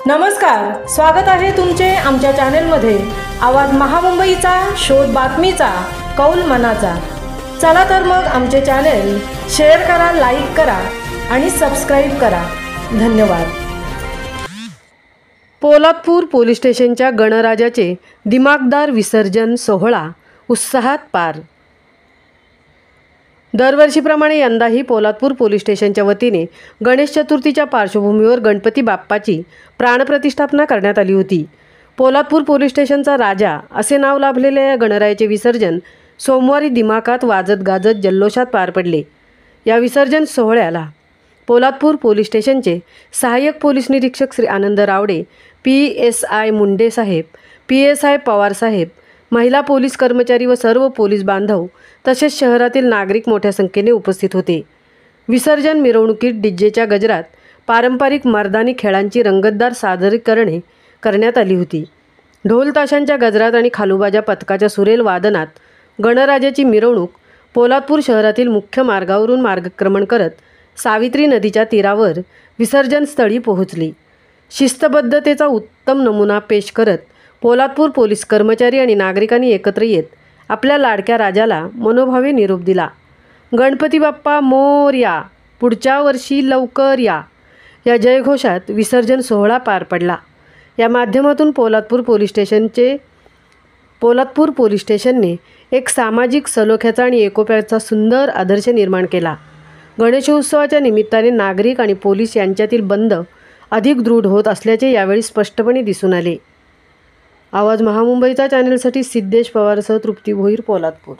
नमस्कार, स्वागत आहे तुमचे आमच्या चॅनलमध्ये। आवाज महामुंबईचा, शोध बातमीचा, कौल मनाचा। चला तर मग आमचे चॅनल शेअर करा, लाईक करा आणि सबस्क्राइब करा। धन्यवाद। पोलादपूर पोलीस स्टेशनच्या गणराजाचे दिमाखदार विसर्जन सोहळा उत्साहात पार। दरवर्षीप्रमाणे यंदाही पोलादपूर पोलीस स्टेशनच्या वतीने गणेश चतुर्थीच्या पार्श्वभूमीवर गणपती बाप्पाची प्राणप्रतिष्ठापना करण्यात आली होती। पोलादपूर पोलीस स्टेशनचा राजा असे नाव लाभलेल्या या गणरायाचे विसर्जन सोमवारी दिमाखात वाजत गाजत जल्लोषात पार पडले। या विसर्जन सोहळ्याला पोलादपूर पोलीस स्टेशनचे सहाय्यक पोलीस निरीक्षक श्री आनंद रावडे, PSI मुंडे साहेब, PSI पवार साहेब, महिला पोलीस कर्मचारी व सर्व पोलीस बांधव तसेच शहरातील नागरिक मोठ्या संख्येने उपस्थित होते। विसर्जन मिरवणुकीत डीजेच्या गजरात पारंपरिक मर्दानी खेळांची रंगतदार सादरीकरणे करण्यात आली होती। ढोल ताशांच्या गजरात आणि खालूबाजा पथकाच्या सुरेल वादनात गणराजाची मिरवणूक पोलादपूर शहरातील मुख्य मार्गावरून मार्गक्रमण करत सावित्री नदीच्या तीरावर विसर्जन स्थळी पोहोचली। शिस्तबद्धतेचा उत्तम नमुना पेश करत पोलादपूर पोलीस कर्मचारी आणि नागरिकांनी एकत्र येत आपल्या लाडक्या राजाला मनोभावे निरोप दिला। गणपती बाप्पा मोरया, पुढच्या वर्षी लवकर या, या जयघोषात विसर्जन सोहळा पार पडला। या माध्यमातून पोलादपूर पोलीस स्टेशनने एक सामाजिक सलोख्याचा आणि एकोप्याचा सुंदर आदर्श निर्माण केला। गणेशोत्सवाच्या निमित्ताने नागरिक आणि पोलीस यांच्यातील बंध अधिक दृढ होत असल्याचे यावेळी स्पष्टपणे दिसून आले। आवाज महामुंबईचा चॅनलसाठी सिद्धेश पवारसह तृप्ती भोईर, पोलादपूर।